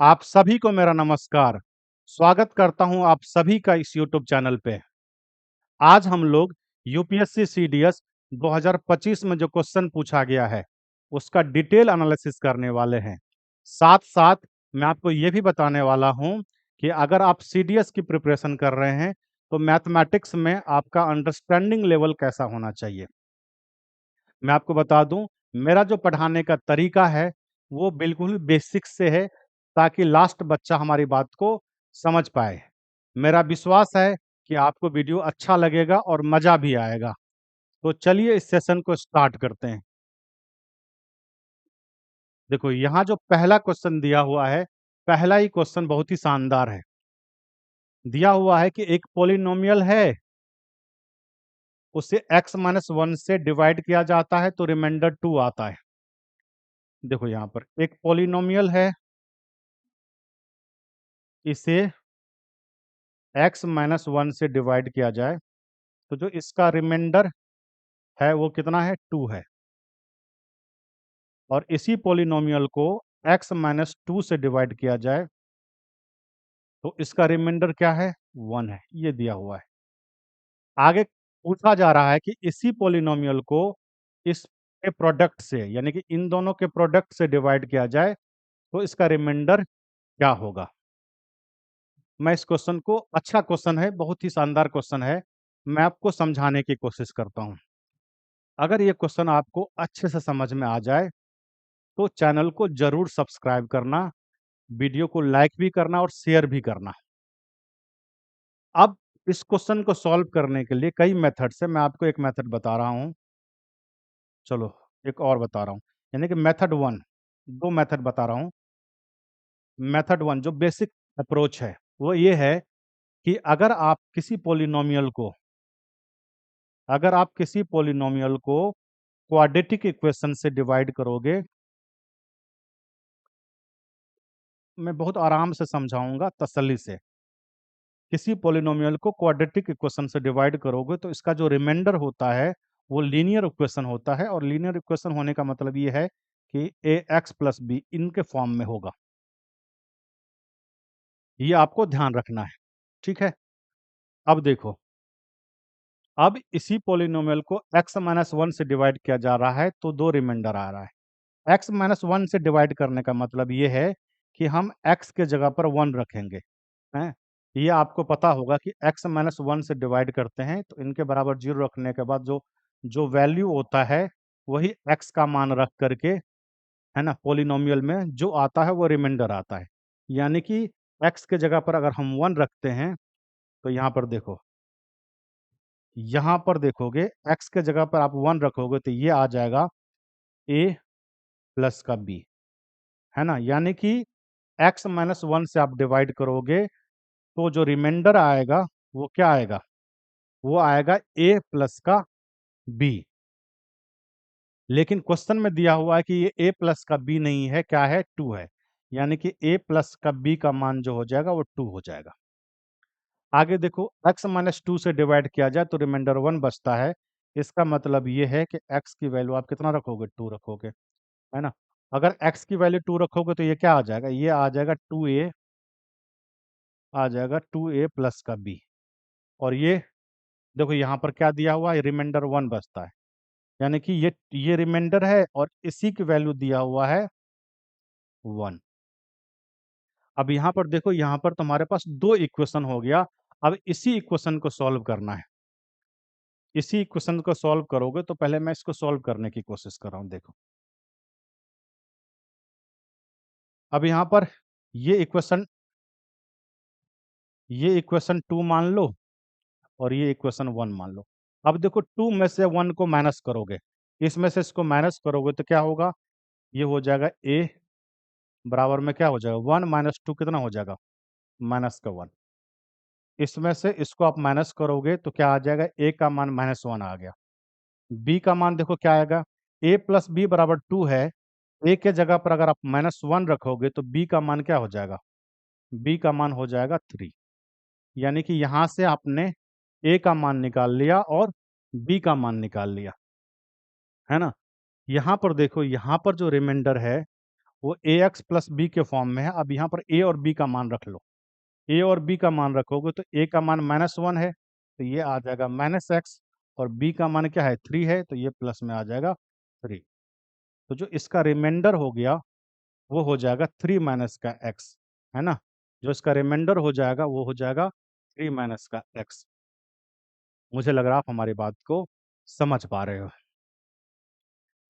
आप सभी को मेरा नमस्कार। स्वागत करता हूं आप सभी का इस यूट्यूब चैनल पे। आज हम लोग यूपीएससी सीडीएस 2025 में जो क्वेश्चन पूछा गया है उसका डिटेल एनालिसिस करने वाले हैं। साथ साथ मैं आपको ये भी बताने वाला हूं कि अगर आप सीडीएस की प्रिपरेशन कर रहे हैं तो मैथमेटिक्स में आपका अंडरस्टैंडिंग लेवल कैसा होना चाहिए। मैं आपको बता दूं, मेरा जो पढ़ाने का तरीका है वो बिल्कुल बेसिक से है ताकि लास्ट बच्चा हमारी बात को समझ पाए। मेरा विश्वास है कि आपको वीडियो अच्छा लगेगा और मज़ा भी आएगा। तो चलिए इस सेशन को स्टार्ट करते हैं। देखो यहाँ जो पहला क्वेश्चन दिया हुआ है, पहला ही क्वेश्चन बहुत ही शानदार है। दिया हुआ है कि एक पॉलिनोमियल है, उसे x-1 से डिवाइड किया जाता है तो रिमाइंडर 2 आता है। देखो यहाँ पर एक पॉलिनोमियल है, इसे x-1 से डिवाइड किया जाए तो जो इसका रिमाइंडर है वो कितना है, 2 है। और इसी पॉलिनोमियल को x-2 से डिवाइड किया जाए तो इसका रिमाइंडर क्या है, 1 है। ये दिया हुआ है। आगे पूछा जा रहा है कि इसी पॉलिनोमियल को इस के प्रोडक्ट से, यानी कि इन दोनों के प्रोडक्ट से डिवाइड किया जाए तो इसका रिमाइंडर क्या होगा। मैं इस क्वेश्चन को, अच्छा क्वेश्चन है, बहुत ही शानदार क्वेश्चन है, मैं आपको समझाने की कोशिश करता हूँ। अगर ये क्वेश्चन आपको अच्छे से समझ में आ जाए तो चैनल को जरूर सब्सक्राइब करना, वीडियो को लाइक भी करना और शेयर भी करना। अब इस क्वेश्चन को सॉल्व करने के लिए कई मेथड से, मैं आपको एक मेथड बता रहा हूँ। चलो एक और बता रहा हूँ, यानी कि मेथड 1, दो मेथड बता रहा हूँ। मेथड 1 जो बेसिक अप्रोच है वो ये है कि अगर आप किसी पॉलिनोमियल को क्वाड्रेटिक इक्वेशन से डिवाइड करोगे, मैं बहुत आराम से समझाऊंगा तसल्ली से। किसी पॉलिनोमियल को क्वाड्रेटिक इक्वेशन से डिवाइड करोगे तो इसका जो रिमाइंडर होता है वो लीनियर इक्वेशन होता है, और लीनियर इक्वेशन होने का मतलब ये है कि ए एक्स प्लस बी इनके फॉर्म में होगा। ये आपको ध्यान रखना है, ठीक है। अब देखो, अब इसी पॉलिनोमियल को x-1 से डिवाइड किया जा रहा है तो दो रिमाइंडर आ रहा है। x-1 से डिवाइड करने का मतलब ये है कि हम x के जगह पर 1 रखेंगे, हैं। ये आपको पता होगा कि x-1 से डिवाइड करते हैं तो इनके बराबर 0 रखने के बाद जो जो वैल्यू होता है वही x का मान रख करके, है ना, पॉलिनोमियल में जो आता है वो रिमाइंडर आता है। यानी कि x के जगह पर अगर हम 1 रखते हैं तो यहाँ पर देखोगे x के जगह पर आप 1 रखोगे तो ये आ जाएगा a प्लस का b, है ना। यानी कि x-1 से आप डिवाइड करोगे तो जो रिमाइंडर आएगा वो क्या आएगा, वो आएगा a प्लस का b। लेकिन क्वेश्चन में दिया हुआ है कि ये a प्लस का b नहीं है, क्या है, 2 है। यानी कि a प्लस का b का मान जो हो जाएगा वो 2 हो जाएगा। आगे देखो, x-2 से डिवाइड किया जाए तो रिमाइंडर 1 बचता है। इसका मतलब ये है कि x की वैल्यू आप कितना रखोगे, 2 रखोगे, है ना। अगर x की वैल्यू 2 रखोगे तो ये क्या आ जाएगा, ये आ जाएगा 2a, आ जाएगा 2a प्लस का b। और ये देखो यहाँ पर क्या दिया हुआ है, रिमाइंडर 1 बचता है। यानी कि ये रिमाइंडर है और इसी की वैल्यू दिया हुआ है 1। अब यहाँ पर देखो, यहाँ पर तुम्हारे पास दो इक्वेशन हो गया। अब इसी इक्वेशन को सॉल्व करना है। इसी इक्वेशन को सॉल्व करोगे तो पहले मैं इसको सॉल्व करने की कोशिश कर रहा हूँ। देखो, अब यहाँ पर ये इक्वेशन ये इक्वेशन 2 मान लो और ये इक्वेशन 1 मान लो। अब देखो, 2 में से 1 को माइनस करोगे, इसमें से इसको माइनस करोगे तो क्या होगा, ये हो जाएगा a बराबर में क्या हो जाएगा, 1 माइनस 2 कितना हो जाएगा, माइनस का 1। इसमें से इसको आप माइनस करोगे तो क्या आ जाएगा, a का मान -1 आ गया। b का मान देखो क्या आएगा, a प्लस बी बराबर 2 है। a के जगह पर अगर आप -1 रखोगे तो b का मान क्या हो जाएगा, b का मान हो जाएगा 3। यानी कि यहाँ से आपने a का मान निकाल लिया और b का मान निकाल लिया, है ना। यहाँ पर देखो, यहाँ पर जो रिमाइंडर है वो ax प्लस बी के फॉर्म में है। अब यहाँ पर a और b का मान रख लो। a और b का मान रखोगे तो a का मान -1 है तो ये आ जाएगा -x, और b का मान क्या है 3 है तो ये प्लस में आ जाएगा 3। तो जो इसका रिमाइंडर हो गया वो हो जाएगा 3 माइनस का x, है ना। जो इसका रिमाइंडर हो जाएगा वो हो जाएगा 3 माइनस का x। मुझे लग रहा है आप हमारी बात को समझ पा रहे हो।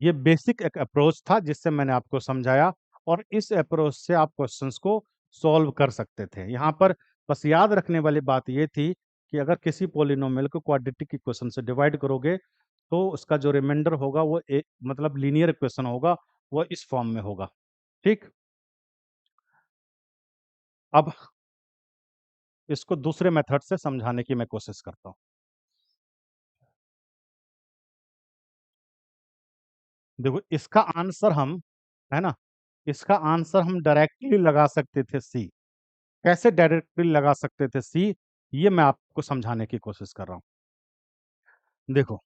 ये बेसिक एक अप्रोच था जिससे मैंने आपको समझाया, और इस अप्रोच से आप क्वेश्चंस को सॉल्व कर सकते थे। यहाँ पर बस याद रखने वाली बात ये थी कि अगर किसी पॉलिनोमियल को क्वाड्रेटिक इक्वेशन से डिवाइड करोगे तो उसका जो रिमाइंडर होगा वो मतलब लीनियर इक्वेशन होगा, वो इस फॉर्म में होगा। ठीक, अब इसको दूसरे मेथड से समझाने की मैं कोशिश करता हूँ। देखो इसका आंसर हम, है ना, इसका आंसर हम डायरेक्टली लगा सकते थे सी। कैसे डायरेक्टली लगा सकते थे सी, ये मैं आपको समझाने की कोशिश कर रहा हूँ। देखो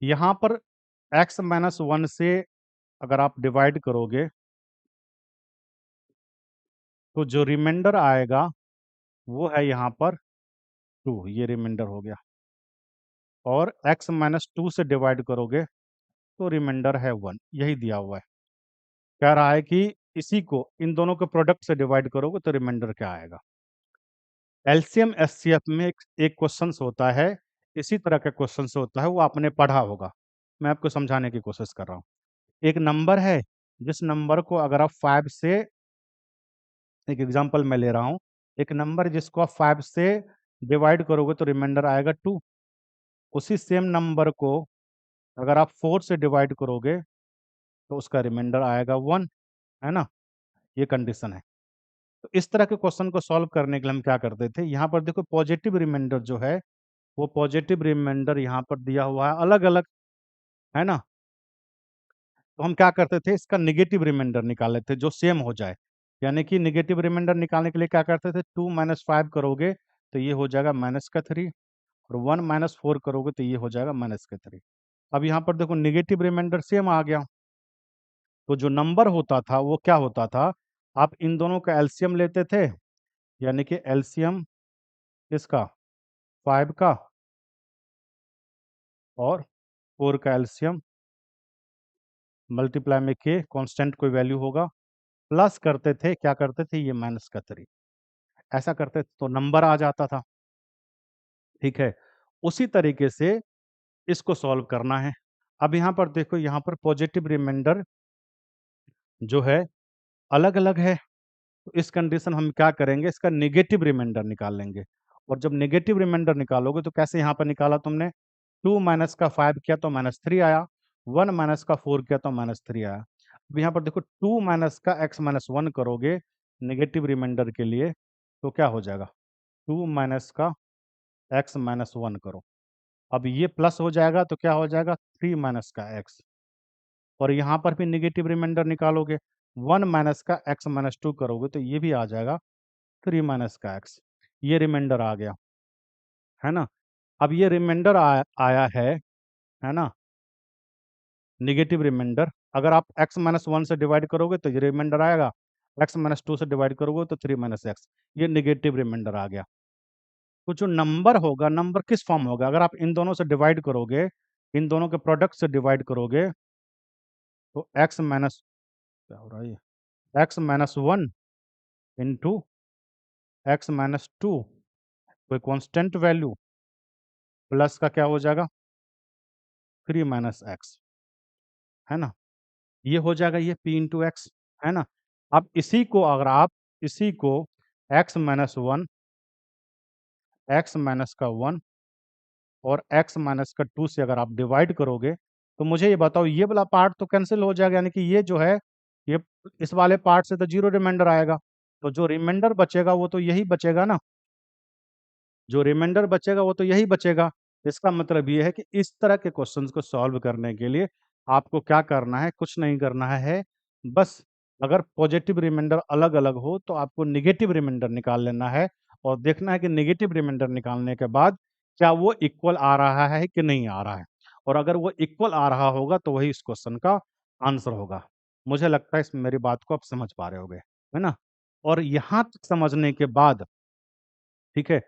यहाँ पर x माइनस 1 से अगर आप डिवाइड करोगे तो जो रिमाइंडर आएगा वो है यहाँ पर 2, ये रिमाइंडर हो गया। और x माइनस 2 से डिवाइड करोगे तो रिमाइंडर है 1, यही दिया हुआ है। कह रहा है कि इसी को इन दोनों के प्रोडक्ट से डिवाइड करोगे तो रिमाइंडर क्या आएगा। एलसीएम एचसीएफ में एक क्वेश्चन होता है, इसी तरह का क्वेश्चन होता है, वो आपने पढ़ा होगा। मैं आपको समझाने की कोशिश कर रहा हूँ। एक नंबर है जिस नंबर को अगर आप 5 से, एक एग्जांपल मैं ले रहा हूँ, एक नंबर जिसको आप 5 से डिवाइड करोगे तो रिमाइंडर आएगा 2। उसी सेम नंबर को अगर आप 4 से डिवाइड करोगे तो उसका रिमाइंडर आएगा 1, है ना। ये कंडीशन है। तो इस तरह के क्वेश्चन को सॉल्व करने के लिए हम क्या करते थे, यहाँ पर देखो पॉजिटिव रिमाइंडर जो है वो पॉजिटिव रिमाइंडर यहाँ पर दिया हुआ है अलग अलग, है ना। तो हम क्या करते थे, इसका नेगेटिव रिमाइंडर निकाल लेते जो सेम हो जाए। यानी कि नेगेटिव रिमाइंडर निकालने के लिए क्या करते थे, 2 माइनस 5 करोगे तो ये हो जाएगा माइनस का 3, और 1 माइनस 4 करोगे तो ये हो जाएगा माइनस का 3। अब यहाँ पर देखो नेगेटिव रिमाइंडर सेम आ गया, तो जो नंबर होता था वो क्या होता था, आप इन दोनों का एलसीएम लेते थे, यानी कि एलसीएम इसका 5 का और 4 का एलसीएम मल्टीप्लाई में के कांस्टेंट कोई वैल्यू होगा, प्लस करते थे, क्या करते थे, ये माइनस का 3। ऐसा करते तो नंबर आ जाता था। ठीक है, उसी तरीके से इसको सॉल्व करना है। अब यहाँ पर देखो, यहाँ पर पॉजिटिव रिमाइंडर जो है अलग अलग है, तो इस कंडीशन हम क्या करेंगे, इसका नेगेटिव रिमाइंडर निकाल लेंगे। और जब नेगेटिव रिमाइंडर निकालोगे तो कैसे यहाँ पर निकाला तुमने, 2 माइनस का 5 किया तो -3 आया, 1 माइनस का 4 किया तो -3 आया। अब यहाँ पर देखो 2 माइनस का x माइनस 1 करोगे नेगेटिव रिमाइंडर के लिए तो क्या हो जाएगा, 2 माइनस का x माइनस 1 करो। अब ये प्लस हो जाएगा तो क्या हो जाएगा, 3 माइनस का x। और यहाँ पर भी नेगेटिव रिमाइंडर निकालोगे, 1 माइनस का x माइनस 2 करोगे तो ये भी आ जाएगा 3 माइनस का x। ये रिमाइंडर आ गया, है ना। अब ये रिमाइंडर आया है ना, नेगेटिव रिमाइंडर। अगर आप x माइनस 1 से डिवाइड करोगे तो ये रिमाइंडर आएगा, x माइनस 2 से डिवाइड करोगे तो 3 माइनस x, ये नेगेटिव रिमाइंडर आ गया। तो जो नंबर होगा, नंबर किस फॉर्म होगा, अगर आप इन दोनों से डिवाइड करोगे, इन दोनों के प्रोडक्ट से डिवाइड करोगे तो x माइनस, क्या हो रहा है, x minus 1 into x minus 2, कोई कांस्टेंट वैल्यू, प्लस का क्या हो जाएगा 3 माइनस एक्स, है ना। ये हो जाएगा ये p इंटू एक्स, है ना। अब इसी को अगर आप, इसी को x माइनस 1, एक्स माइनस का 1 और x माइनस का 2 से अगर आप डिवाइड करोगे तो मुझे ये बताओ, ये वाला पार्ट तो कैंसिल हो जाएगा, यानी कि ये जो है, ये इस वाले पार्ट से तो जीरो रिमाइंडर आएगा, तो जो रिमाइंडर बचेगा वो तो यही बचेगा ना, जो रिमाइंडर बचेगा वो तो यही बचेगा। इसका मतलब ये है कि इस तरह के क्वेश्चंस को सॉल्व करने के लिए आपको क्या करना है, कुछ नहीं करना है, बस अगर पॉजिटिव रिमाइंडर अलग अलग हो तो आपको नेगेटिव रिमाइंडर निकाल लेना है, और देखना है कि नेगेटिव रिमाइंडर निकालने के बाद क्या वो इक्वल आ रहा है कि नहीं आ रहा है। और अगर वो इक्वल आ रहा होगा तो वही इस क्वेश्चन का आंसर होगा। मुझे लगता है इस मेरी बात को आप समझ पा रहे होगे, है ना? और यहाँ तक समझने के बाद, ठीक है,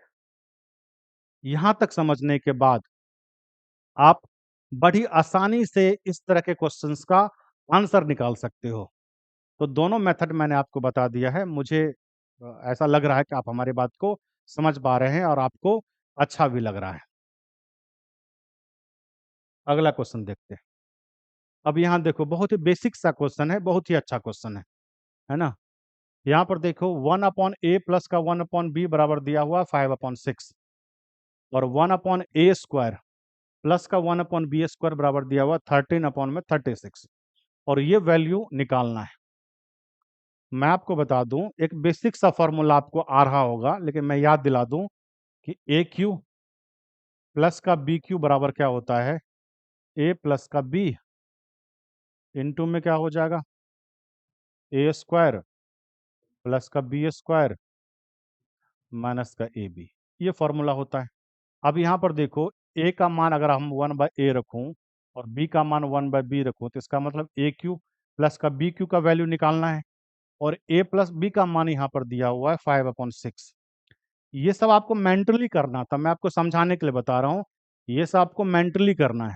यहाँ तक समझने के बाद आप बड़ी आसानी से इस तरह के क्वेश्चंस का आंसर निकाल सकते हो। तो दोनों मेथड मैंने आपको बता दिया है। मुझे ऐसा लग रहा है कि आप हमारी बात को समझ पा रहे हैं और आपको अच्छा भी लग रहा है। अगला क्वेश्चन देखते हैं। अब यहाँ देखो, बहुत ही बेसिक सा क्वेश्चन है, बहुत ही अच्छा क्वेश्चन है ना? यहाँ पर देखो 1/a प्लस का 1/b बराबर दिया हुआ 5/6 और 1/a स्क्वायर प्लस का 1/b स्क्वायर बराबर दिया हुआ 13/36 और ये वैल्यू निकालना है। मैं आपको बता दूं, एक बेसिक सा फॉर्मूला आपको आ रहा होगा, लेकिन मैं याद दिला दूं कि ए क्यू प्लस का बी क्यू बराबर क्या होता है? ए प्लस का बी इंटू में क्या हो जाएगा? ए स्क्वायर प्लस का बी स्क्वायर माइनस का ए बी, ये फॉर्मूला होता है। अब यहाँ पर देखो, ए का मान अगर हम 1/a रखूं और बी का मान 1/b रखूं, तो इसका मतलब ए क्यू प्लस का बी क्यू का वैल्यू निकालना है और ए प्लस बी का मान यहाँ पर दिया हुआ है 5/6। ये सब आपको मेंटली करना था, मैं आपको समझाने के लिए बता रहा हूँ। ये सब आपको मेंटली करना है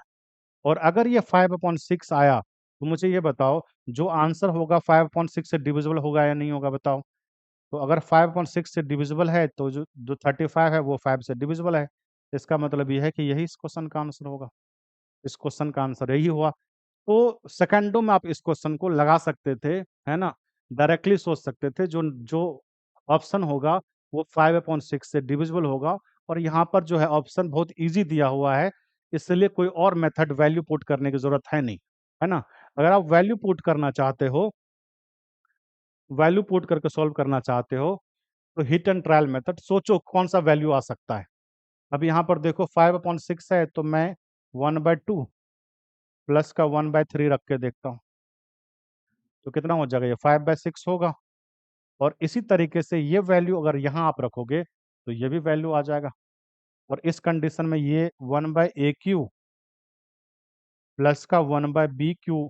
और अगर ये 5/6 आया तो मुझे ये बताओ, जो आंसर होगा 5/6 से डिविजिबल होगा या नहीं होगा, बताओ। तो अगर 5/6 से डिविजिबल है तो जो जो 35 है वो 5 से डिविजिबल है। इसका मतलब ये है कि यही इस क्वेश्चन का आंसर होगा। इस क्वेश्चन का आंसर यही हुआ। तो सेकंडों में आप इस क्वेश्चन को लगा सकते थे, है ना? डायरेक्टली सोच सकते थे, जो जो ऑप्शन होगा वो 5/6 से डिविजिबल होगा और यहाँ पर जो है ऑप्शन बहुत ईज़ी दिया हुआ है, इसलिए कोई और मेथड वैल्यू पुट करने की ज़रूरत है नहीं, है ना? अगर आप वैल्यू पुट करना चाहते हो, वैल्यू पुट करके सॉल्व करना चाहते हो, तो हिट एंड ट्रायल मेथड सोचो कौन-सा वैल्यू आ सकता है। अब यहाँ पर देखो 5/6 है तो मैं 1/2 प्लस का 1/3 रख के देखता हूँ, तो कितना हो जाएगा? ये 5/6 होगा और इसी तरीके से ये वैल्यू अगर यहाँ आप रखोगे, तो ये भी वैल्यू आ जाएगा और इस कंडीशन में ये 1/AQ प्लस का 1/BQ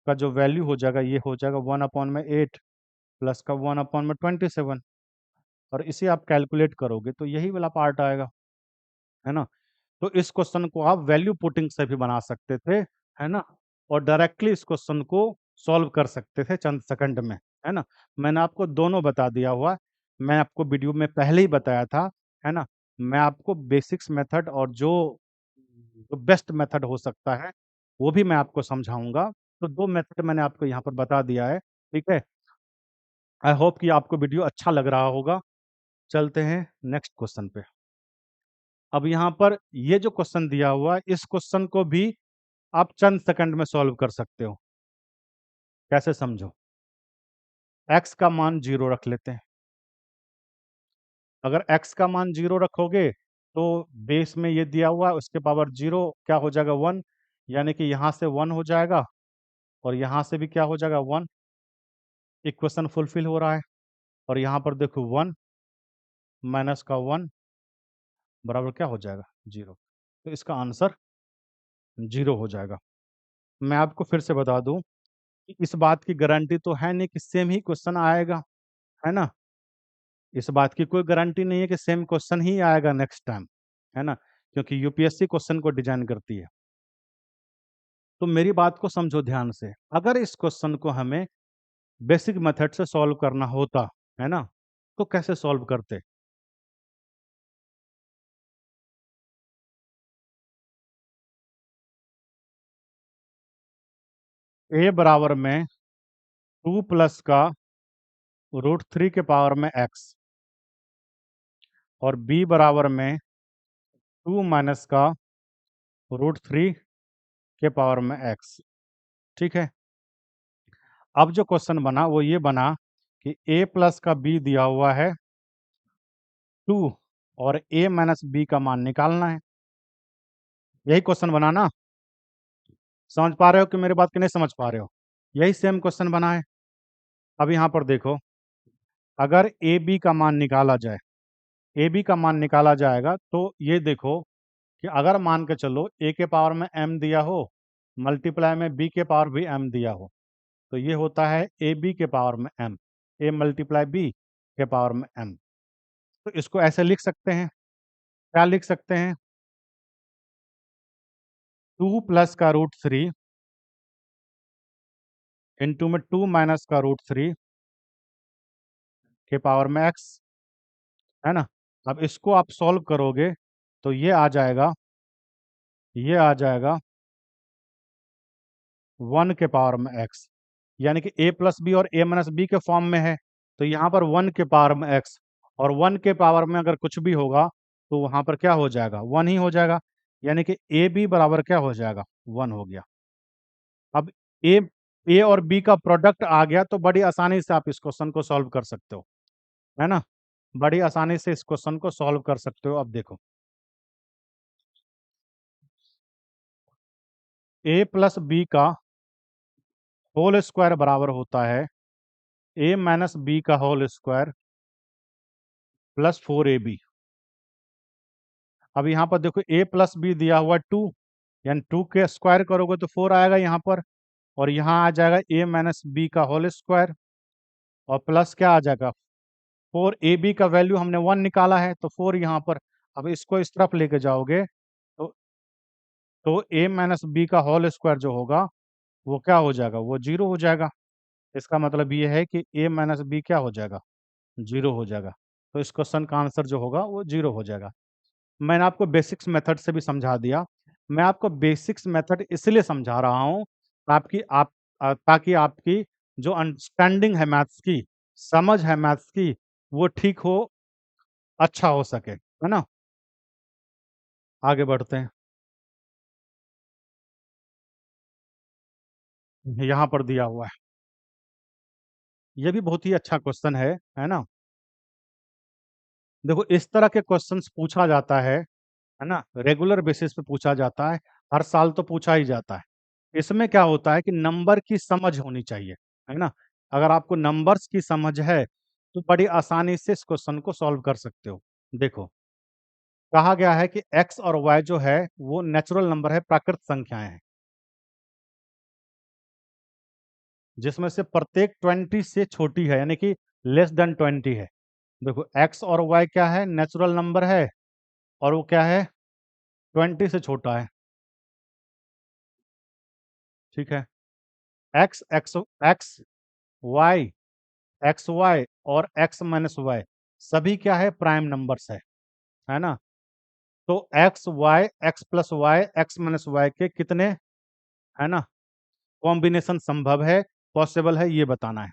का जो वैल्यू हो जाएगा, ये हो जाएगा 1/8 प्लस का 1/27 और इसे आप कैलकुलेट करोगे तो यही वाला पार्ट आएगा, है ना? तो इस क्वेश्चन को आप वैल्यू पुटिंग से भी बना सकते थे, है ना? और डायरेक्टली इस क्वेश्चन को सॉल्व कर सकते थे चंद सेकंड में, है ना? मैंने आपको दोनों बता दिया हुआ। मैं आपको वीडियो में पहले ही बताया था, है ना? मैं आपको बेसिक्स मेथड और जो जो बेस्ट मेथड हो सकता है, वो भी मैं आपको समझाऊँगा। तो 2 मेथड मैंने आपको यहाँ पर बता दिया है, ठीक है? आई होप कि आपको वीडियो अच्छा लग रहा होगा। चलते हैं नेक्स्ट क्वेश्चन पे। अब यहाँ पर ये जो क्वेश्चन दिया हुआ है, इस क्वेश्चन को भी आप चंद सेकंड में सॉल्व कर सकते हो। कैसे समझो? x का मान 0 रख लेते हैं। अगर x का मान 0 रखोगे, तो बेस में ये दिया हुआ है, उसके पावर 0 क्या हो जाएगा? 1, यानी कि यहाँ से 1 हो जाएगा और यहाँ से भी क्या हो जाएगा? 1। इक्वेशन फुलफिल हो रहा है और यहाँ पर देखो 1 माइनस का 1 बराबर क्या हो जाएगा? 0। तो इसका आंसर 0 हो जाएगा। मैं आपको फिर से बता दूँ कि इस बात की गारंटी तो है नहीं कि सेम ही क्वेश्चन आएगा, है ना? इस बात की कोई गारंटी नहीं है कि सेम क्वेश्चन ही आएगा नेक्स्ट टाइम, है ना? क्योंकि यूपीएससी क्वेश्चन को डिजाइन करती है। तो मेरी बात को समझो ध्यान से। अगर इस क्वेश्चन को हमें बेसिक मेथड से सॉल्व करना होता, है ना? तो कैसे सॉल्व करते? a बराबर में 2 प्लस का √3 के पावर में x और b बराबर में 2 माइनस का √3 के पावर में x, ठीक है? अब जो क्वेश्चन बना वो ये बना कि a प्लस का b दिया हुआ है 2 और a माइनस b का मान निकालना है। यही क्वेश्चन बना ना? समझ पा रहे हो कि मेरी बात की नहीं समझ पा रहे हो? यही सेम क्वेश्चन बना है। अब यहाँ पर देखो, अगर ए बी का मान निकाला जाए, ए बी का मान निकाला जाएगा तो ये देखो कि अगर मान के चलो a के पावर में m दिया हो, मल्टीप्लाई में b के पावर भी m दिया हो, तो ये होता है ए बी के पावर में m, a मल्टीप्लाई बी के पावर में m। तो इसको ऐसे लिख सकते हैं, क्या लिख सकते हैं, 2 प्लस का रूट 3 इंटू में 2 माइनस का रूट 3 के पावर में x, है ना। अब इसको आप सॉल्व करोगे तो ये आ जाएगा, ये आ जाएगा 1 के पावर में x, यानी कि a प्लस बी और a माइनस बी के फॉर्म में है। तो यहाँ पर 1 के पावर में x, और 1 के पावर में अगर कुछ भी होगा तो वहाँ पर क्या हो जाएगा, 1 ही हो जाएगा, यानी कि ए बी बराबर क्या हो जाएगा, 1 हो गया। अब ए और बी का प्रोडक्ट आ गया तो बड़ी आसानी से आप इस क्वेश्चन को सॉल्व कर सकते हो, है ना। बड़ी आसानी से इस क्वेश्चन को सॉल्व कर सकते हो। अब देखो, ए प्लस बी का होल स्क्वायर बराबर होता है ए माइनस बी का होल स्क्वायर प्लस 4ab। अब यहाँ पर देखो a प्लस बी दिया हुआ 2, यानी 2 के स्क्वायर करोगे तो 4 आएगा यहाँ पर, और यहाँ आ जाएगा a माइनस बी का होल स्क्वायर, और प्लस क्या आ जाएगा, 4ab का वैल्यू हमने 1 निकाला है तो 4 यहाँ पर। अब इसको इस तरफ लेके जाओगे तो a माइनस बी का होल स्क्वायर जो होगा वो क्या हो जाएगा, वो 0 हो जाएगा। इसका मतलब ये है कि a माइनस बी क्या हो जाएगा, 0 हो जाएगा। तो इस क्वेश्चन का आंसर जो होगा वो 0 हो जाएगा। मैंने आपको बेसिक्स मेथड से भी समझा दिया। मैं आपको बेसिक्स मेथड इसलिए समझा रहा हूँ ताकि आपकी जो अंडरस्टैंडिंग है मैथ्स की, समझ है मैथ्स की, वो ठीक हो, अच्छा हो सके, है ना। आगे बढ़ते हैं। यहाँ पर दिया हुआ है, ये भी बहुत ही अच्छा क्वेश्चन है ना। देखो इस तरह के क्वेश्चंस पूछा जाता है ना, रेगुलर बेसिस पे पूछा जाता है, हर साल तो पूछा ही जाता है। इसमें क्या होता है कि नंबर की समझ होनी चाहिए, है ना। अगर आपको नंबर्स की समझ है तो बड़ी आसानी से इस क्वेश्चन को सॉल्व कर सकते हो। देखो, कहा गया है कि x और y जो है वो नेचुरल नंबर है, प्राकृत संख्याएं हैं, जिसमें से प्रत्येक 20 से छोटी है, यानी कि लेस देन 20 है। देखो x और y क्या है, नेचुरल नंबर है, और वो क्या है, 20 से छोटा है, ठीक है। x x x y x y और एक्स माइनस वाई सभी क्या है, प्राइम नंबर्स है ना। तो x y, x plus y, x minus y के कितने, है ना, कॉम्बिनेशन संभव है, पॉसिबल है, ये बताना है।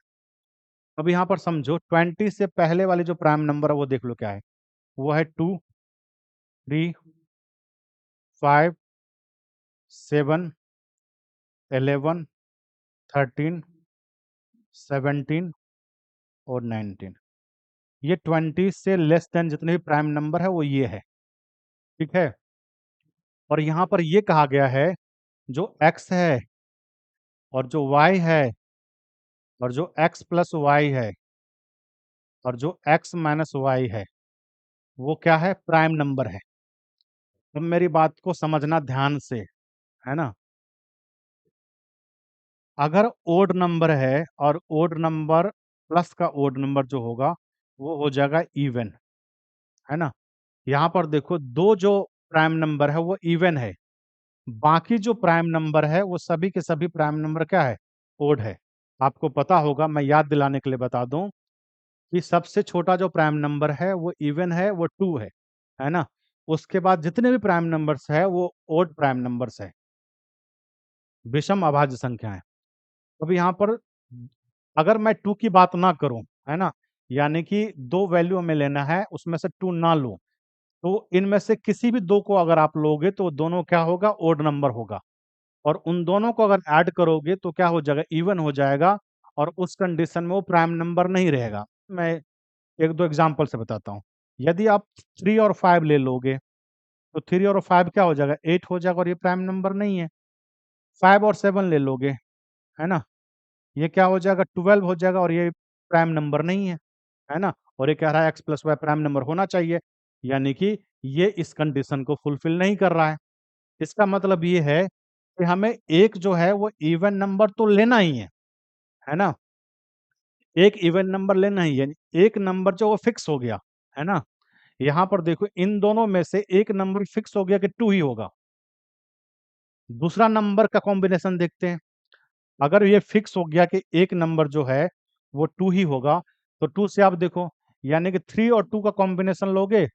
अब यहाँ पर समझो 20 से पहले वाले जो प्राइम नंबर है वो देख लो क्या है, वो है 2, 3, 5, 7, 11, 13, 17 और 19। ये 20 से लेस देन जितने भी प्राइम नंबर है वो ये है, ठीक है। और यहाँ पर ये कहा गया है जो x है और जो y है और जो x प्लस वाई है और जो x माइनस वाई है वो क्या है, प्राइम नंबर है। अब मेरी बात को समझना ध्यान से, है ना। अगर ओड नंबर है और ओड नंबर प्लस का ओड नंबर जो होगा वो हो जाएगा इवन, है ना। यहाँ पर देखो दो जो प्राइम नंबर है वो इवन है, बाकी जो प्राइम नंबर है वो सभी के सभी प्राइम नंबर क्या है, ओड है। आपको पता होगा, मैं याद दिलाने के लिए बता दूं कि सबसे छोटा जो प्राइम नंबर है वो इवन है, वो 2 है ना। उसके बाद जितने भी प्राइम नंबर्स है वो ओड प्राइम नंबर्स है, विषम अभाज्य संख्या है। अब यहाँ पर अगर मैं 2 की बात ना करूं, है ना, यानी कि दो वैल्यू हमें लेना है, उसमें से 2 ना लो, तो इनमें से किसी भी दो को अगर आप लोगे तो दोनों क्या होगा, ओड नंबर होगा। और उन दोनों को अगर ऐड करोगे तो क्या हो जाएगा, इवन हो जाएगा, और उस कंडीशन में वो प्राइम नंबर नहीं रहेगा। मैं एक दो एग्जांपल से बताता हूँ। यदि आप 3 और 5 ले लोगे तो 3 और 5 क्या हो जाएगा, 8 हो जाएगा, और ये प्राइम नंबर नहीं है। 5 और 7 ले लोगे, है ना, ये क्या हो जाएगा, 12 हो जाएगा, और ये प्राइम नंबर नहीं है ना। और ये कह रहा है x plus y prime number होना चाहिए, यानी कि ये इस कंडीशन को फुलफिल नहीं कर रहा है। इसका मतलब ये है कि हमें एक जो है वो इवन नंबर तो लेना ही है, है ना? एक इवन नंबर लेना है, यानी एक नंबर जो वो फिक्स हो गया, है ना? यहाँ पर देखो इन दोनों में से एक नंबर फिक्स हो गया कि 2 ही होगा। दूसरा नंबर का कॉम्बिनेशन देखते हैं। अगर ये फिक्स हो गया कि एक नंबर जो है वो 2 ही होगा, तो 2 से आप देखो, यानी कि 3 और 2 का कॉम्बिनेशन लोगे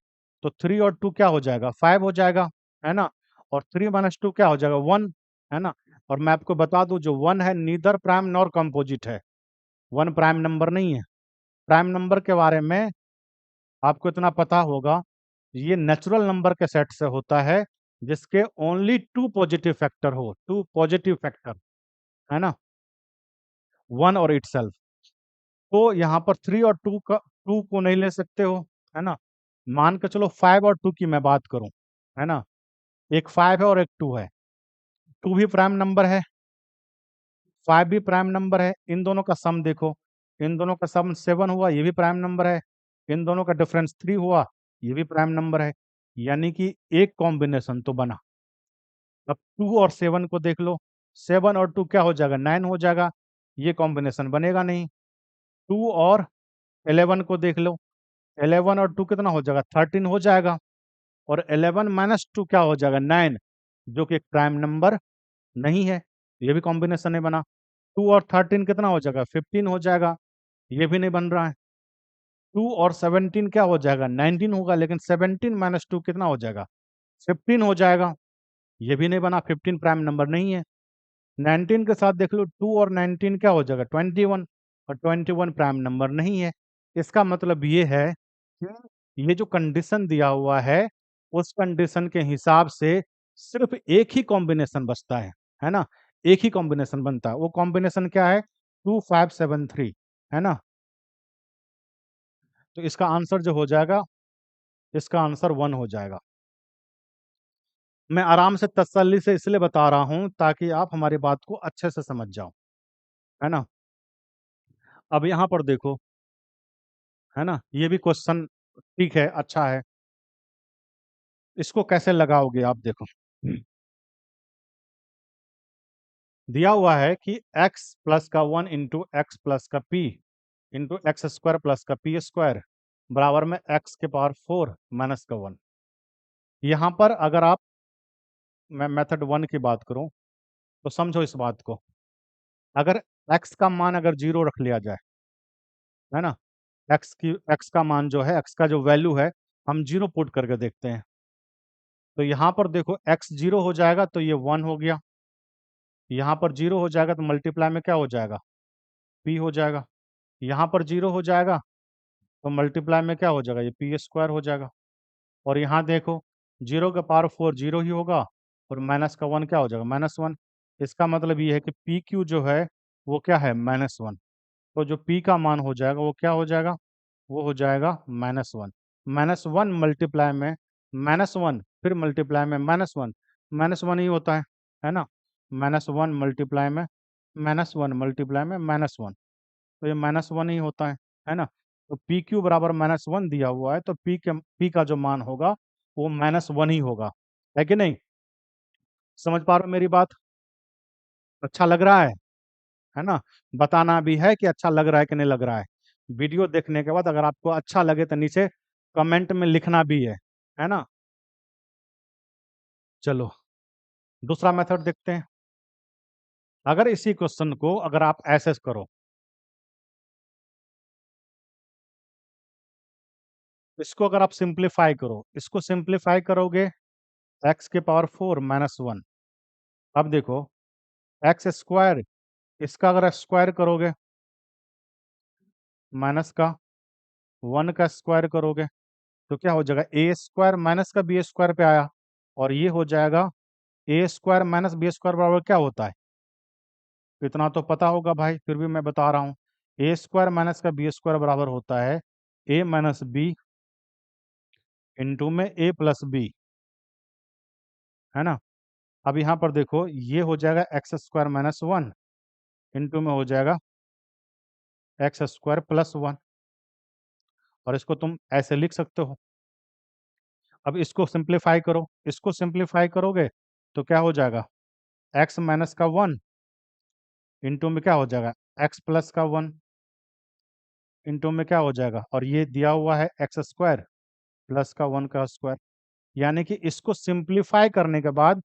तो 3 और 2 क्या हो जाएगा? 5 हो जाएगा, है ना? और 3 माइनस 2 क्या हो जाएगा? 1, है ना? और मैं आपको बता दूं, जो 1 है नीदर प्राइम नॉर कंपोजिट है। 1 प्राइम नंबर नहीं है। प्राइम नंबर के बारे में आपको इतना पता होगा, ये नेचुरल नंबर के सेट से होता है जिसके ओनली 2 पॉजिटिव फैक्टर हो, 2 पॉजिटिव फैक्टर, है ना? 1 और इटसेल्फ। तो यहाँ पर 3 और 2 का 2 को नहीं ले सकते हो, है ना? मान के चलो 5 और 2 की मैं बात करूं, है ना? एक 5 है और एक 2 है। 2 भी प्राइम नंबर है, 5 भी प्राइम नंबर है। इन दोनों का सम देखो, इन दोनों का सम 7 हुआ, ये भी प्राइम नंबर है। इन दोनों का डिफरेंस 3 हुआ, ये भी प्राइम नंबर है। यानी कि एक कॉम्बिनेशन तो बना। अब 2 और 7 को देख लो, 7 और 2 क्या हो जाएगा? 9 हो जाएगा। ये कॉम्बिनेशन बनेगा नहीं। 2 और 11 को देख लो, 11 और 2 कितना हो जाएगा? 13 हो जाएगा। और 11 माइनस 2 क्या हो जाएगा? 9, जो कि एक प्राइम नंबर नहीं है। ये भी कॉम्बिनेशन नहीं बना। 2 और 13 कितना हो जाएगा? 15 हो जाएगा। ये भी नहीं बन रहा है। 2 और 17 क्या हो जाएगा? 19 होगा, लेकिन 17 माइनस 2 कितना हो जाएगा? 15 हो जाएगा। ये भी नहीं बना, 15 प्राइम नंबर नहीं है। 19 के साथ देख लो, 2 और 19 क्या हो जाएगा? 21, और 21 प्राइम नंबर नहीं है। इसका मतलब ये है कि ये जो कंडीशन दिया हुआ है, उस कंडीशन के हिसाब से सिर्फ एक ही कॉम्बिनेशन बचता है ना? एक ही कॉम्बिनेशन बनता है। वो कॉम्बिनेशन क्या है? 2573, है ना? तो इसका आंसर जो हो जाएगा, इसका आंसर 1 हो जाएगा। मैं आराम से तसल्ली से इसलिए बता रहा हूं ताकि आप हमारी बात को अच्छे से समझ जाओ, है ना? अब यहाँ पर देखो, है ना, ये भी क्वेश्चन ठीक है, अच्छा है। इसको कैसे लगाओगे आप देखो। दिया हुआ है कि x प्लस का 1 इंटू एक्स प्लस का p into x square plus का पी स्क्वायर बराबर में x के पावर 4 माइनस का 1। यहाँ पर अगर आप, मैं मेथड 1 की बात करूं तो समझो इस बात को। अगर x का मान अगर 0 रख लिया जाए, है ना, x का मान जो है, x का जो वैल्यू है, हम 0 पुट करके देखते हैं। तो यहाँ पर देखो x 0 हो जाएगा तो ये 1 हो गया। यहाँ पर 0 हो जाएगा तो मल्टीप्लाई में क्या हो जाएगा? p हो जाएगा। यहाँ पर 0 हो जाएगा तो मल्टीप्लाई में क्या हो जाएगा? ये पी स्क्वायर हो जाएगा। और यहाँ देखो, 0 के पावर 4 0 ही होगा, और माइनस का 1 क्या हो जाएगा? -1। इसका मतलब ये है कि पी क्यू जो है वो क्या है? -1। तो जो p का मान हो जाएगा वो क्या हो जाएगा? वो हो जाएगा -1। -1 मल्टीप्लाई में -1, फिर मल्टीप्लाई में -1, -1 ही होता है ना? -1 मल्टीप्लाई में -1 मल्टीप्लाई में -1, तो ये -1 ही होता है ना? तो पी क्यू बराबर -1 दिया हुआ है, तो पी का जो मान होगा वो -1 ही होगा, है कि नहीं? समझ पा रहे हो मेरी बात? अच्छा लग रहा है ना? बताना भी है कि अच्छा लग रहा है कि नहीं लग रहा है। वीडियो देखने के बाद अगर आपको अच्छा लगे तो नीचे कमेंट में लिखना भी है ना? चलो, दूसरा मेथड देखते हैं। अगर इसी क्वेश्चन को अगर आप ऐसे करो, इसको अगर आप सिंप्लीफाई करो, इसको सिंप्लीफाई करोगे x के पावर 4 -1। अब देखो, एक्स स्क्वायर, इसका अगर स्क्वायर करोगे, माइनस का 1 का स्क्वायर करोगे, तो क्या हो जाएगा? ए स्क्वायर माइनस का बी स्क्वायर पे आया, और ये हो जाएगा ए स्क्वायर माइनस बी स्क्वायर बराबर क्या होता है? इतना तो पता होगा भाई, फिर भी मैं बता रहा हूँ। ए स्क्वायर माइनस का बी स्क्वायर बराबर होता है ए माइनस बी इंटू में ए प्लस बी, है ना? अब यहाँ पर देखो, ये हो जाएगा एक्स स्क्वायर -1 इंटू में हो जाएगा एक्स स्क्वायर +1, और इसको तुम ऐसे लिख सकते हो। अब इसको सिंप्लीफाई करो, इसको सिंप्लीफाई करोगे तो क्या हो जाएगा? एक्स माइनस का 1 इंटू में क्या हो जाएगा? एक्स प्लस का 1 इंटू में क्या हो जाएगा, और ये दिया हुआ है एक्स स्क्वायर प्लस का 1 का स्क्वायर, यानी कि इसको सिंप्लीफाई करने के बाद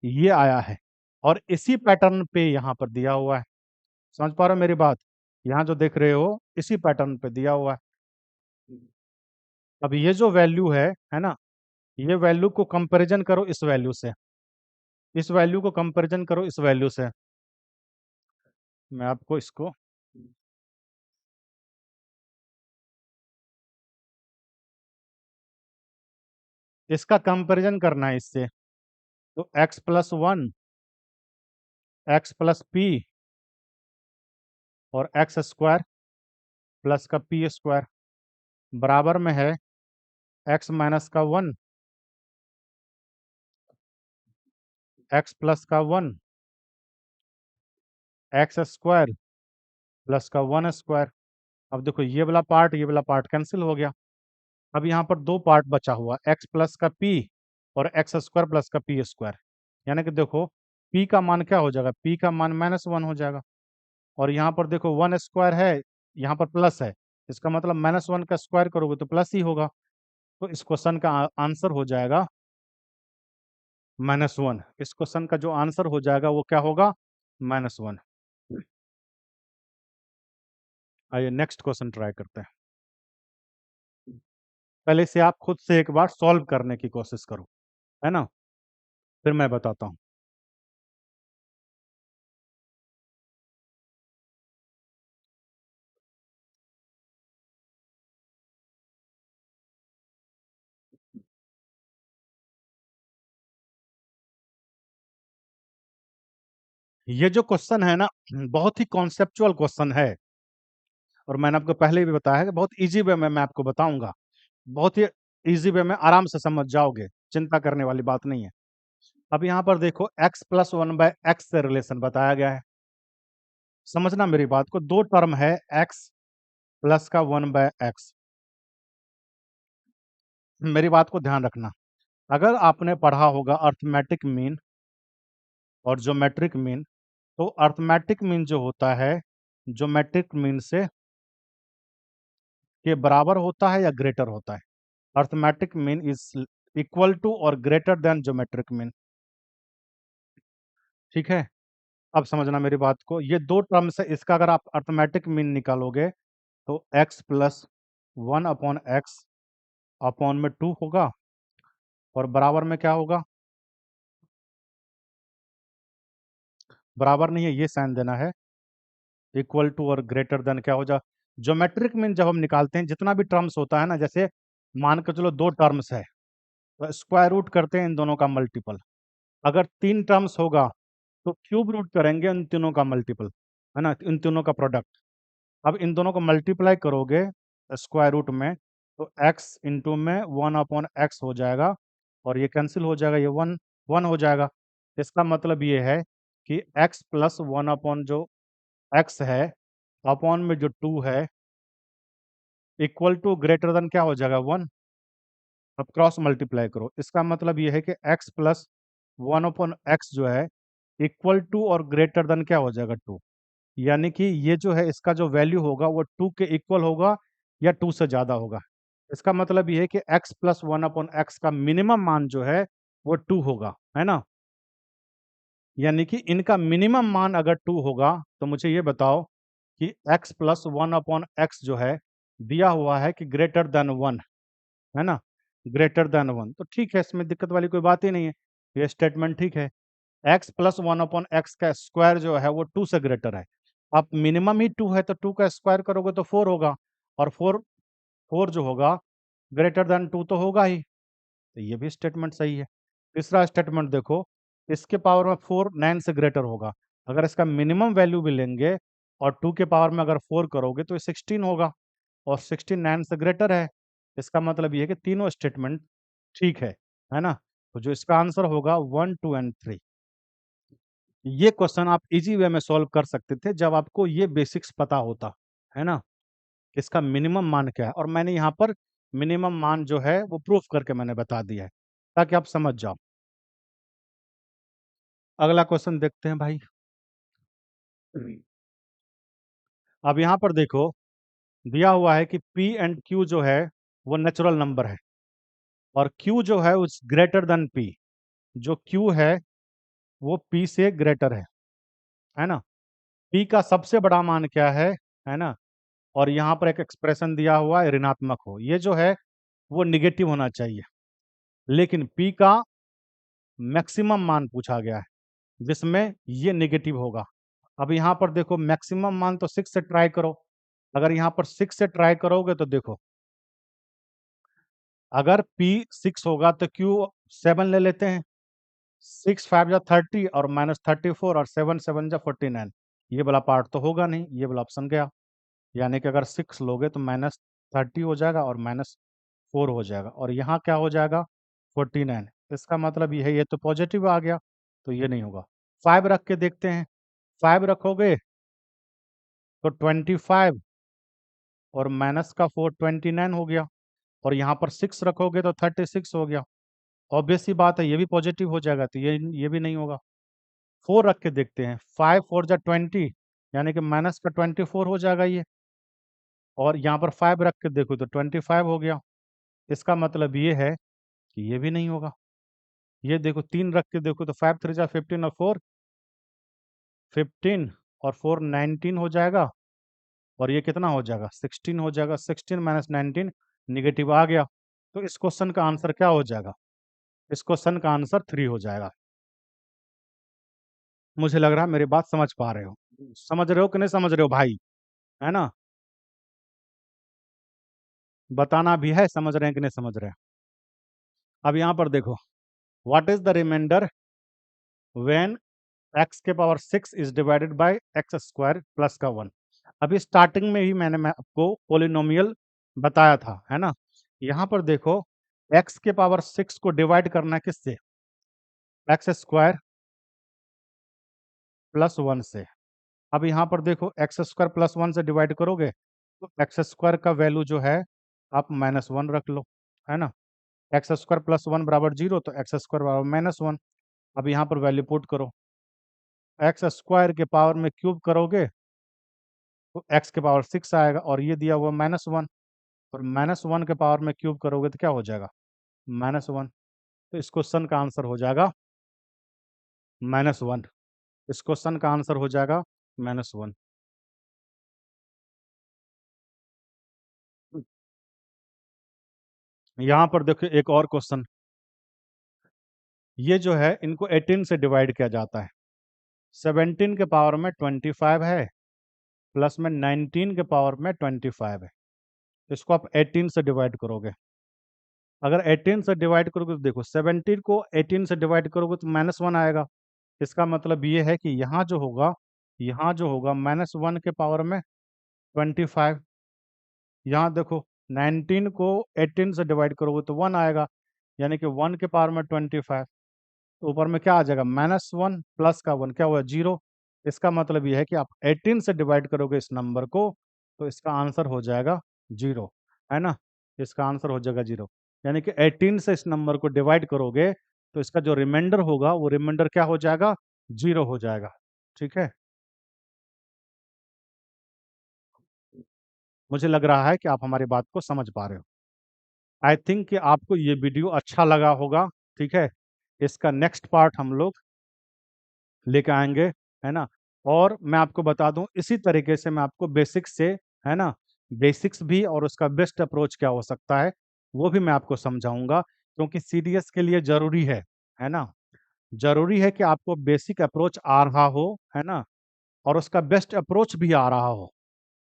ये आया है, और इसी पैटर्न पे यहाँ पर दिया हुआ है। समझ पा रहे हो मेरी बात? यहाँ जो देख रहे हो इसी पैटर्न पे दिया हुआ है। अब ये जो वैल्यू है ना, ये वैल्यू को कंपैरिजन करो इस वैल्यू से, इस वैल्यू को कंपैरिजन करो इस वैल्यू से। मैं आपको इसको इसका कंपैरिजन करना है इससे, तो x plus 1 x plus P और एक्स स्क्वायर प्लस का पी स्क्वायर बराबर में है एक्स माइनस का 1 एक्स प्लस का 1 एक्स स्क्वायर प्लस का 1 स्क्वायर। अब देखो ये वाला पार्ट कैंसिल हो गया। अब यहाँ पर दो पार्ट बचा हुआ, एक्स प्लस का पी और एक्स स्क्वायर प्लस का पी स्क्वायर, यानी कि देखो पी का मान क्या हो जाएगा, पी का मान -1 हो जाएगा, और यहाँ पर देखो 1 स्क्वायर है, यहाँ पर प्लस है, इसका मतलब -1 का स्क्वायर करोगे तो प्लस ही होगा। तो इस क्वेश्चन का आंसर हो जाएगा -1। इस क्वेश्चन का जो आंसर हो जाएगा वो क्या होगा, -1। आइए नेक्स्ट क्वेश्चन ट्राई करते हैं। पहले से आप खुद से एक बार सॉल्व करने की कोशिश करो, है ना, फिर मैं बताता हूँ। ये जो क्वेश्चन है ना, बहुत ही कॉन्सेप्चुअल क्वेश्चन है, और मैंने आपको पहले भी बताया है कि बहुत इजी वे में मैं आपको बताऊंगा, बहुत ही इजी वे में आराम से समझ जाओगे, चिंता करने वाली बात नहीं है। अब यहाँ पर देखो x प्लस 1/x से रिलेशन बताया गया है। समझना मेरी बात को, दो टर्म है x प्लस का 1/x। मेरी बात को ध्यान रखना, अगर आपने पढ़ा होगा अर्थमेटिक मीन और ज्योमेट्रिक मीन, तो अर्थमेटिक मीन जो होता है ज्योमेट्रिक मीन से के बराबर होता है या ग्रेटर होता है। Arithmetic mean is equal to और ग्रेटर देन ज्योमेट्रिक मीन। ठीक है, अब समझना मेरी बात को, ये दो टर्म्स है, इसका अगर आप अर्थमेटिक मीन निकालोगे तो x प्लस 1/x अपॉन में 2 होगा, और बराबर में क्या होगा, बराबर नहीं है, ये साइन देना है, इक्वल टू और ग्रेटर देन क्या हो जा। ज्योमेट्रिक मीन जब हम निकालते हैं, जितना भी टर्म्स होता है ना, जैसे मान के चलो दो टर्म्स है, तो स्क्वायर रूट करते हैं इन दोनों का मल्टीपल। अगर तीन टर्म्स होगा तो क्यूब रूट करेंगे इन तीनों का मल्टीपल, है ना, इन तीनों का प्रोडक्ट। अब इन दोनों को मल्टीप्लाई करोगे स्क्वायर रूट में, तो x इंटू में 1/x हो जाएगा, और ये कैंसिल हो जाएगा, ये 1 हो जाएगा। इसका मतलब ये है कि x प्लस 1 जो x है अपॉन में जो 2 है इक्वल टू ग्रेटर देन क्या हो जाएगा, 1। अब क्रॉस मल्टीप्लाई करो, इसका मतलब ये है कि x प्लस 1/x जो है इक्वल टू और ग्रेटर देन क्या हो जाएगा, 2। यानी कि ये जो है इसका जो वैल्यू होगा वो 2 के इक्वल होगा या 2 से ज़्यादा होगा। इसका मतलब ये है कि x प्लस 1/x का मिनिमम मान जो है वो 2 होगा, है ना। यानी कि इनका मिनिमम मान अगर 2 होगा तो मुझे ये बताओ कि x प्लस 1/x जो है दिया हुआ है कि ग्रेटर देन 1, है ना, ग्रेटर देन 1, तो ठीक है, इसमें दिक्कत वाली कोई बात ही नहीं है, ये स्टेटमेंट ठीक है। x प्लस 1/x का स्क्वायर जो है वो 2 से ग्रेटर है। अब मिनिमम ही 2 है तो 2 का स्क्वायर करोगे तो 4 होगा, और 4 जो होगा ग्रेटर देन 2 तो होगा ही, तो ये भी स्टेटमेंट सही है। तीसरा स्टेटमेंट देखो, इसके पावर में 4 9 से ग्रेटर होगा, अगर इसका मिनिमम वैल्यू भी लेंगे और 2 के पावर में अगर 4 करोगे तो ये 16 होगा, और 16 9 से ग्रेटर है। इसका मतलब ये है कि तीनों स्टेटमेंट ठीक है ना। तो जो इसका आंसर होगा 1 2 एंड 3। ये क्वेश्चन आप इजी वे में सॉल्व कर सकते थे जब आपको ये बेसिक्स पता होता, है ना, कि इसका मिनिमम मान क्या है, और मैंने यहाँ पर मिनिमम मान जो है वो प्रूफ करके मैंने बता दिया है ताकि आप समझ जाओ। अगला क्वेश्चन देखते हैं भाई। अब यहाँ पर देखो, दिया हुआ है कि P एंड Q जो है वो नेचुरल नंबर है, और Q जो है उस ग्रेटर देन P। जो Q है वो P से ग्रेटर है ना। P का सबसे बड़ा मान क्या है ना। और यहाँ पर एक एक्सप्रेशन दिया हुआ है ऋणात्मक हो, ये जो है वो निगेटिव होना चाहिए, लेकिन P का मैक्सिमम मान पूछा गया है जिसमें ये निगेटिव होगा। अब यहाँ पर देखो मैक्सिमम मान तो 6 से ट्राई करो। अगर यहाँ पर 6 से ट्राई करोगे तो देखो, अगर P 6 होगा तो Q 7 ले लेते हैं। 6 5 जा 30 और -34 और 7 7 जा 49। ये वाला पार्ट तो होगा नहीं, ये वाला ऑप्शन गया। यानी कि अगर 6 लोगे तो -30 हो जाएगा और -4 हो जाएगा, और यहाँ क्या हो जाएगा 49। इसका मतलब ये है, ये तो पॉजिटिव आ गया, तो ये नहीं होगा। 5 रख के देखते हैं। 5 रखोगे तो 25 और माइनस का 4 29 हो गया, और यहाँ पर 6 रखोगे तो 36 हो गया। ऑब्वियस सी बात है, ये भी पॉजिटिव हो जाएगा, तो ये भी नहीं होगा। 4 रख के देखते हैं। 5 4 जा 20, यानी कि माइनस का 24 हो जाएगा ये, और यहाँ पर 5 रख के देखो तो 25 हो गया। इसका मतलब ये है कि ये भी नहीं होगा। ये देखो 3 रख के देखो तो 5 3 जा 15 और 4 15 और 4 19 हो जाएगा, और ये कितना हो जाएगा 16 हो जाएगा। 16 माइनस 19 निगेटिव आ गया, तो इस क्वेश्चन का आंसर क्या हो जाएगा? इस क्वेश्चन का आंसर 3 हो जाएगा। मुझे लग रहा है मेरी बात समझ पा रहे हो। समझ रहे हो कि नहीं समझ रहे हो भाई? है ना? बताना भी है समझ रहे हैं कि नहीं समझ रहे हैं। अब यहाँ पर देखो, what is the remainder when x के power 6 is divided by x square plus का 1। अभी स्टार्टिंग में ही मैं आपको पोलिनोमियल बताया था, है ना। यहाँ पर देखो, x के पावर 6 को डिवाइड करना है किससे? एक्स स्क्वायर प्लस 1 से। अब यहाँ पर देखो, एक्स स्क्वायर प्लस 1 से डिवाइड करोगे तो एक्स स्क्वायर का वैल्यू जो है आप -1 रख लो, है ना। एक्स स्क्वायर प्लस 1 बराबर 0, तो एक्स स्क्वायर बराबर -1। अब यहाँ पर वैल्यू पुट करो, एक्स स्क्वायर के पावर में क्यूब करोगे तो एक्स के पावर 6 आएगा, और ये दिया हुआ -1, और -1 के पावर में क्यूब करोगे तो क्या हो जाएगा? -1। तो इस क्वेश्चन का आंसर हो जाएगा -1। इस क्वेश्चन का आंसर हो जाएगा -1। यहाँ पर देखो एक और क्वेश्चन, ये जो है इनको 18 से डिवाइड किया जाता है। 17 के पावर में 25 है, प्लस में 19 के पावर में 25 है। इसको आप 18 से डिवाइड करोगे। अगर 18 से डिवाइड करोगे तो देखो, 17 को 18 से डिवाइड करोगे तो -1 आएगा। इसका मतलब ये है कि यहाँ जो होगा -1 के पावर में 25। यहाँ देखो 19 को 18 से डिवाइड करोगे तो 1 आएगा, यानी कि 1 के पावर में 25। तो ऊपर में क्या आ जाएगा? -1 प्लस का 1 क्या हुआ? 0। इसका मतलब ये है कि आप 18 से डिवाइड करोगे इस नंबर को, तो इसका आंसर हो जाएगा 0, है ना। इसका आंसर हो जाएगा 0, यानी कि 18 से इस नंबर को डिवाइड करोगे तो इसका जो रिमाइंडर होगा वो रिमाइंडर क्या हो जाएगा? 0 हो जाएगा। ठीक है, मुझे लग रहा है कि आप हमारी बात को समझ पा रहे हो। आई थिंक कि आपको ये वीडियो अच्छा लगा होगा। ठीक है, इसका नेक्स्ट पार्ट हम लोग लेके आएंगे, है ना। और मैं आपको बता दूं, इसी तरीके से मैं आपको बेसिक्स से, है ना, बेसिक्स भी और उसका बेस्ट अप्रोच क्या हो सकता है वो भी मैं आपको समझाऊंगा, क्योंकि सीडीएस के लिए जरूरी है ना। जरूरी है कि आपको बेसिक अप्रोच आ रहा हो, है ना, और उसका बेस्ट अप्रोच भी आ रहा हो,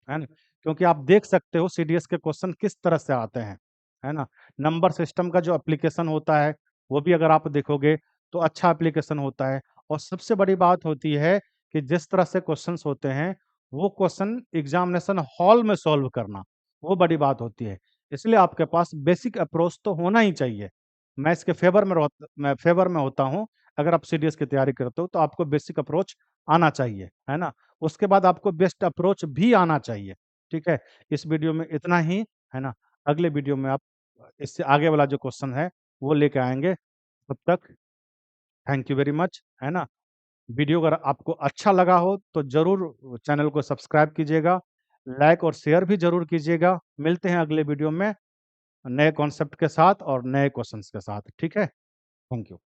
है ना। क्योंकि आप देख सकते हो सीडीएस के क्वेश्चन किस तरह से आते हैं, है ना। नंबर सिस्टम का जो एप्लीकेशन होता है वो भी अगर आप देखोगे तो अच्छा एप्लीकेशन होता है। और सबसे बड़ी बात होती है कि जिस तरह से क्वेश्चंस होते हैं वो क्वेश्चन एग्जामिनेशन हॉल में सॉल्व करना, वो बड़ी बात होती है। इसलिए आपके पास बेसिक अप्रोच तो होना ही चाहिए। मैं इसके फेवर में होता हूँ। अगर आप सीडीएस की तैयारी करते हो तो आपको बेसिक अप्रोच आना चाहिए, है ना। उसके बाद आपको बेस्ट अप्रोच भी आना चाहिए। ठीक है, इस वीडियो में इतना ही, है ना। अगले वीडियो में आप इससे आगे वाला जो क्वेश्चन है वो लेके आएंगे। तब तक थैंक यू वेरी मच, है ना। वीडियो अगर आपको अच्छा लगा हो तो जरूर चैनल को सब्सक्राइब कीजिएगा। लाइक और शेयर भी ज़रूर कीजिएगा। मिलते हैं अगले वीडियो में नए कॉन्सेप्ट के साथ और नए क्वेश्चंस के साथ। ठीक है? Thank you.